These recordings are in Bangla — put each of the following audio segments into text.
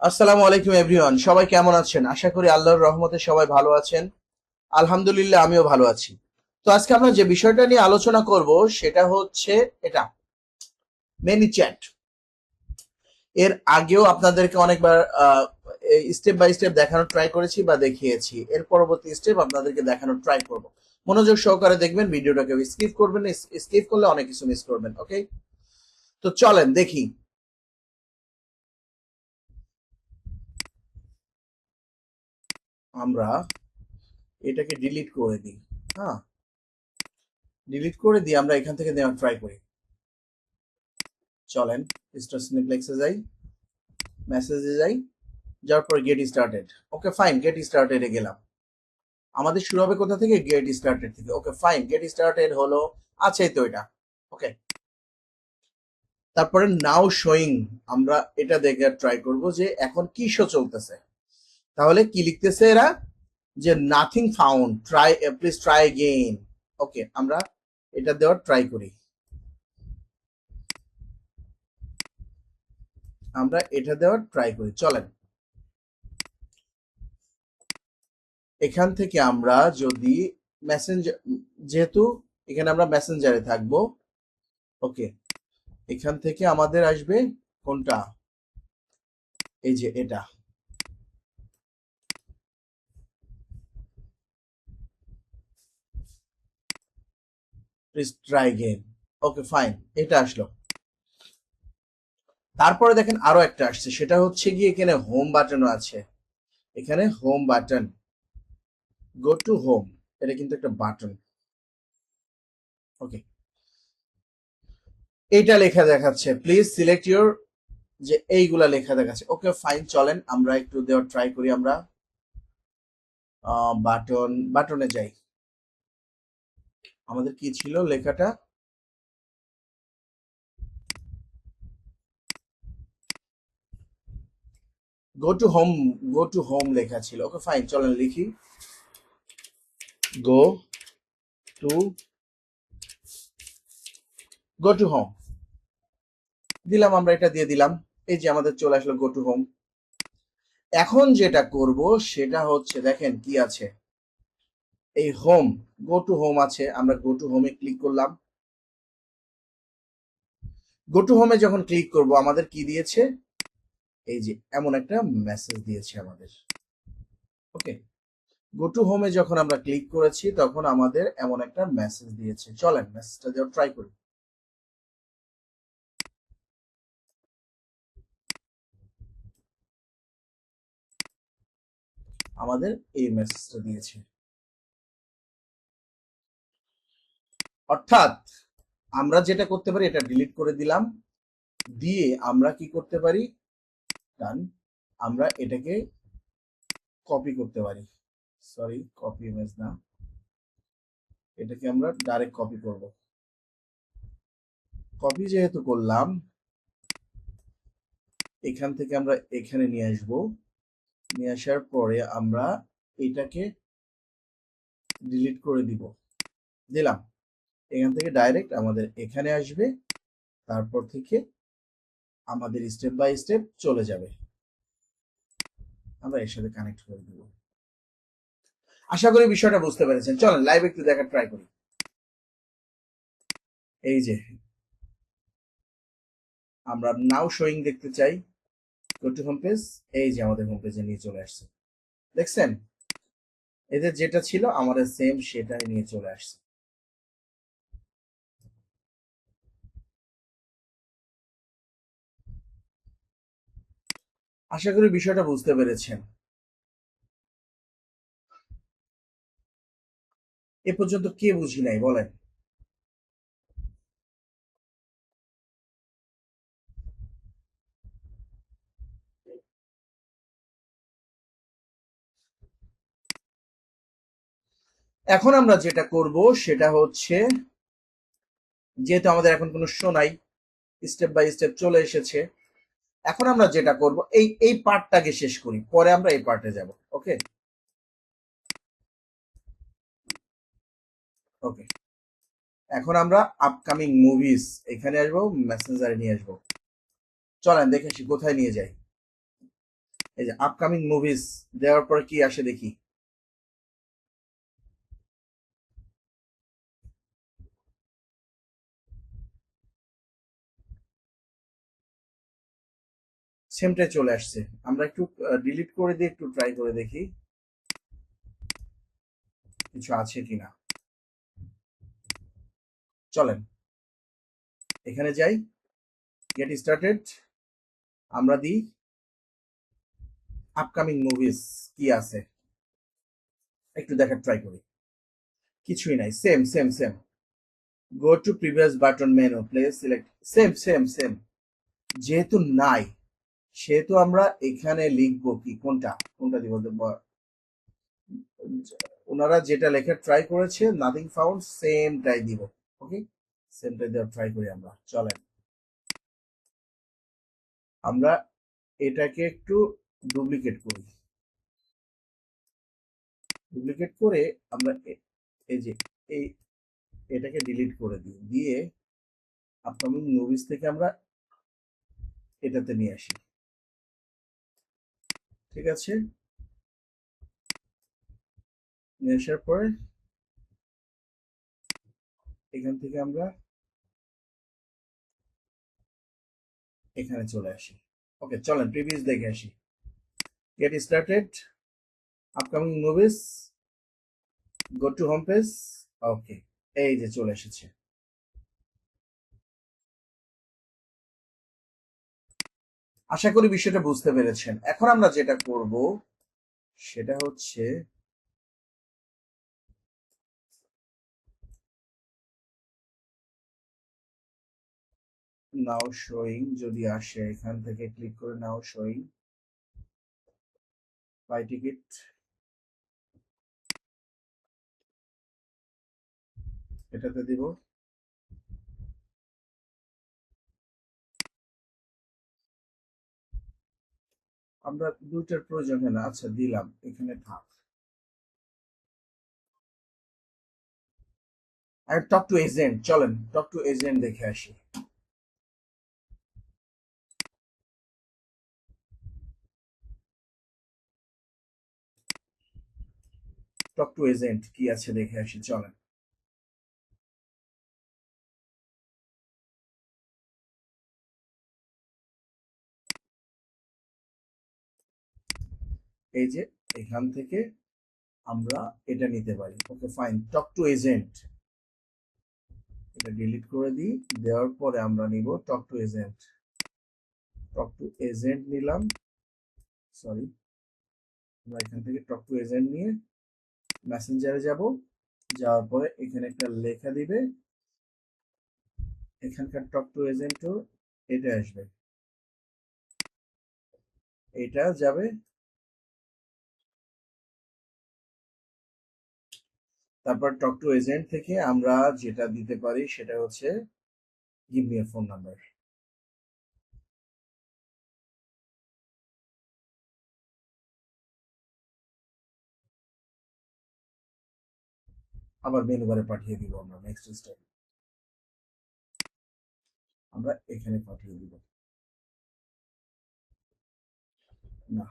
আসসালামু আলাইকুম এভরিওয়ান, সবাই কেমন আছেন? আশা করি আল্লাহর রহমতে সবাই ভালো আছেন। আলহামদুলিল্লাহ, আমিও ভালো আছি। তো আজকে আমরা যে বিষয়টা নিয়ে আলোচনা করব সেটা হচ্ছে এটা, মেনি চ্যাট। এর আগেও আপনাদেরকে অনেকবার স্টেপ বাই স্টেপ দেখানোর ট্রাই করেছি বা দেখিয়েছি। এর পরবর্তী স্টেপ আপনাদেরকে দেখানোর ট্রাই করব। মনোযোগ সহকারে দেখবেন, ভিডিওটাকে স্কিপ করবেন না, স্কিপ করলে অনেক কিছু মিস করবেন। ওকে, তো চলেন দেখি। আমরা এটাকে ডিলিট করে দিই। হ্যাঁ, ডিলিট করে দিয়ে আমরা এখান থেকে নেওয়ার ট্রাই করি। চলেন স্টার সিনেপ্লেক্সে যাই, মেসেজে যাই, যাওয়ার পর get started. Okay fine, get started a গেলাম। আমাদের শুরু হবে কোথা থেকে? গেট স্টার্টেড থেকে। ওকে ফাইন, গেট স্টার্টেড হলো, আছেই তো এটা। ওকে, তারপরে নাও শোয়িং, আমরা এটা দেখে ট্রাই করব যে এখন কি শো চলতেছে। তাহলে কি লিখতেছে এরা? যে nothing found, try please try again. Okay, আমরা এটা দেওয়ার ট্রাই করি। আমরা এটা দেওয়ার ট্রাই করি, চলেন। এখান থেকে আমরা যদি মেসেঞ্জার, যেহেতু এখানে আমরা মেসেঞ্জারে থাকবো, ওকে, এখান থেকে আমাদের আসবে কোনটা? এই যে এটা, please try game. Okay fine, এটা আসলো। তারপরে দেখেন আরো একটা আসছে, সেটা হচ্ছে গিয়ে এখানে হোম বাটনও আছে। এখানে home button, go to home, এটা কিন্তু একটা বাটন। ওকে, এইটা লেখা দেখাচ্ছে প্লিজ সিলেক্ট ইউর, যে এইগুলা লেখা দেখাচ্ছে। ওকে ফাইন, চলেন আমরা একটু দেওয়ার ট্রাই করি। আমরা বাটনে যাই। আমাদের কি ছিল লেখাটা? গো to home, go to home লেখা ছিল। ওকে ফাইন, চলেন লিখি go to, go to home দিলাম, আমরা এটা দিয়ে দিলাম। এই যে আমাদের চলে আসলো গো টু হোম। এখন যেটা করব সেটা হচ্ছে, দেখেন কি আছে, এই হোম, গো টু হোম আছে। আমরা গো টু হোমে ক্লিক করলাম। গো টু হোমে যখন ক্লিক করব আমাদের কি দিয়েছে? এই যে এমন একটা মেসেজ দিয়েছে আমাদের। ওকে, গো টু হোমে যখন আমরা ক্লিক করেছি তখন আমাদের এমন একটা মেসেজ দিয়েছে। চলেন মেসেজটা দেওয়ার ট্রাই করি। আমাদের এই মেসেজটা দিয়েছে, অর্থাৎ আমরা যেটা করতে পারি এটা ডিলিট করে দিলাম। দিয়ে আমরা কি করতে পারি? ডান, আমরা এটাকে কপি করতে পারি। সরি, কপি ইমেজ না, এটাকে আমরা ডাইরেক্ট কপি করব। কপি যেহেতু করলাম, এখান থেকে আমরা এখানে নিয়ে আসব। নিয়ে আসার পরে আমরা এটাকে ডিলিট করে দিব, দিলাম। এখান থেকে ডাইরেক্ট আমাদের এখানে আসবে, তারপর থেকে আমাদের স্টেপ বাই স্টেপ চলে যাবে। আমরা এর সাথে কানেক্ট করে দিব। আশা করি বিষয়টা বুঝতে পেরেছেন। চলেন লাইভ একটু দেখার ট্রাই করি। এই যে আমরা নাও শোয়িং দেখতে চাই, গো টু হোম পেজ। এই যে আমাদের হোম পেজে নিয়ে চলে আসছে, দেখছেন? এদের যেটা ছিল আমাদের সেম সেটাই নিয়ে চলে আসছে। আশা করি বিষয়টা বুঝতে পেরেছেন। এ পর্যন্ত কে বুঝি নাই বলেন? এখন আমরা যেটা করব সেটা হচ্ছে, যেহেতু আমাদের এখন কোনো শো নাই, স্টেপ বাই স্টেপ চলে এসেছে, এখন আমরা যেটা করব এই এই পার্টটাকে শেষ করি, পরে আমরা এই পার্টে যাব। ওকে, ওকে, এখন আমরা আপকামিং মুভিজ এখানে আসবো, মেসেঞ্জারে নিয়ে আসবো। চলেন দেখে আসি কোথায় নিয়ে যাই। এই যে আপকামিং মুভিজ দেওয়ার পরে কি আসে দেখি। সেমটাই চলে আসছে। আমরা একটু ডিলিট করে দিয়ে একটু ট্রাই করে দেখি কিছু আছে কিনা। চলেন এখানে যাই, গেট স্টার্টেড, আমরা দিই আপকামিং মুভিজ কি আছে একটু দেখার ট্রাই করি। কিছুই নাই, same same same. Go to previous button menu, play select, same same same. যেহেতু নাই সেহেতু আমরা এখানে লিখবো কি, কোনটা কোনটা দিব, ওনারা যেটা লেখার ট্রাই করেছে নাথিং ফাউন্ড, সেমটাই দিব। ওকে, সেমটাই দেওয়ার ট্রাই করি আমরা। চলেন আমরা এটাকে একটু ডুপ্লিকেট করি। ডুপ্লিকেট করে আমরা এই যে এই এটাকে ডিলিট করে দিই, দিয়ে আপকামিং মুভিজ থেকে আমরা এটাতে নিয়ে আসি। ঠিক আছে, নিয়ে আসার পরে এখান থেকে আমরা এখানে চলে আসি। ওকে, চলেন প্রিভিয়াস দেখে আসি। Get started, upcoming movies, go to home page. Okay, এই যে চলে এসেছে। আশা করি বিষয়টা বুঝতে পেরেছেন। এখন আমরা যেটা করব সেটা হচ্ছে নাও শোয়িং যদি আসে, এখান থেকে ক্লিক করে নাও শোয়িং, বাই টিকিট, এটাতে দিব। আমরা দুইটার প্রয়োজন হয় না, আচ্ছা দিলাম, এখানে থাক। আর টক টু এজেন্ট, চলেন টক টু এজেন্ট দেখে আসি। টক টু এজেন্ট কি আছে দেখে আসি, চলেন। এই যে এখান থেকে আমরা এটা নিতে পারি। Okay fine, talk to agent, এটা ডিলিট করে দিই। দেওয়ার পরে আমরা নিব talk to agent. Talk to agent নিলাম, সরি, আমরা এখান থেকে টক টু এজেন্ট নিয়ে মেসেঞ্জারে যাব। যাওয়ার পরে এখানে একটা লেখা দিবে, এখানকার টক টু এজেন্টও এটা আসবে, এটা যাবে। তারপর টক টু এজেন্ট থেকে আমরা যেটা দিতে পারি সেটা হচ্ছে give me a phone number. আবার মেনু বারে পাঠিয়ে দিব আমরা নেক্সট স্টেপ, আমরা এখানে পাঠিয়ে দিব। না,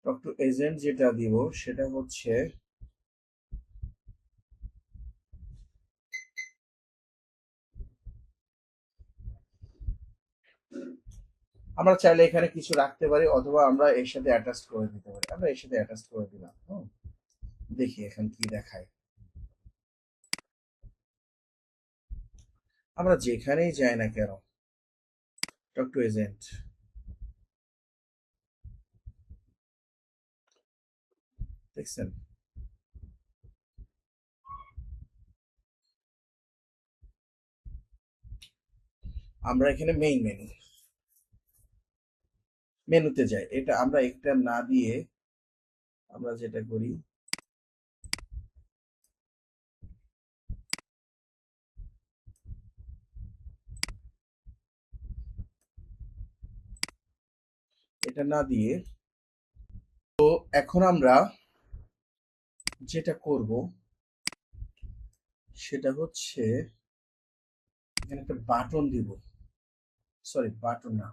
টক টু এজেন্ট যেটা দিব সেটা হচ্ছে আমরা চাইলে এখানে কিছু রাখতে পারি, অথবা আমরা এর সাথে অ্যাটাচ করে দিতে পারি। আমরা এর সাথে অ্যাটাচ করে দিলাম। দেখি এখন কি দেখায়। আমরা যেখানেই যাই না কেন, টক টু এজেন্ট, দেখছেন? আমরা এখানে মেইন মেনুতে যাই, এটা আমরা একটা না দিয়ে আমরা যেটা করি, এটা না দিয়ে, তো এখন আমরা যেটা করব সেটা হচ্ছে এখানে একটা বাটন দিব, সরি বাটন না,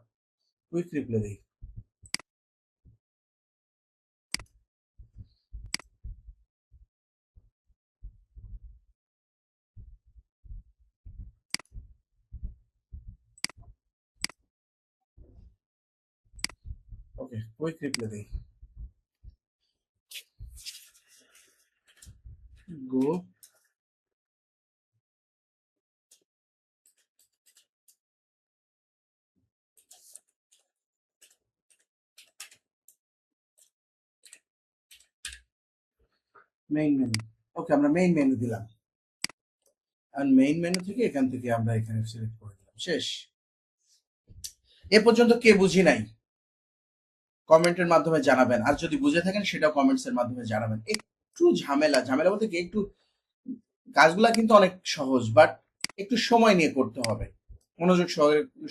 কুইক রিপ্লে দিই। ওকে, কুইক রিপ্লে দেই। গো মেইন মেনু। ওকে, আমরা মেইন মেনু দিলাম। আর মেইন মেনু থেকে এখান থেকে আমরা এখানে সিলেক্ট করে দিলাম। শেষ। এ পর্যন্ত কে বুঝি নাই কমেন্টের মাধ্যমে জানাবেন, আর যদি বুঝে থাকেন সেটাও কমেন্টস এর মাধ্যমে জানাবেন। একটু ঝামেলা ঝামেলা বলতে কি, একটু কাজগুলা কিন্তু অনেক সহজ, বাট একটু সময় নিয়ে করতে হবে, মনোযোগ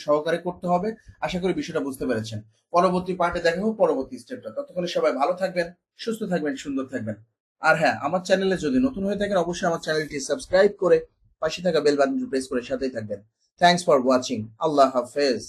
সহকারে করতে হবে। আশা করি বিষয়টা বুঝতে পেরেছেন। পরবর্তী পার্টে দেখা হবে, পরবর্তী স্টেপটা। ততক্ষণে সবাই ভালো থাকবেন, সুস্থ থাকবেন, সুন্দর থাকবেন। আর হ্যাঁ, আমার চ্যানেলে যদি নতুন হয়ে থাকেন অবশ্যই আমার চ্যানেলটি সাবস্ক্রাইব করে পাশে থাকা বেল বাটনটি প্রেস করে সাথেই থাকবেন। Thanks for watching. আল্লাহ হাফেজ।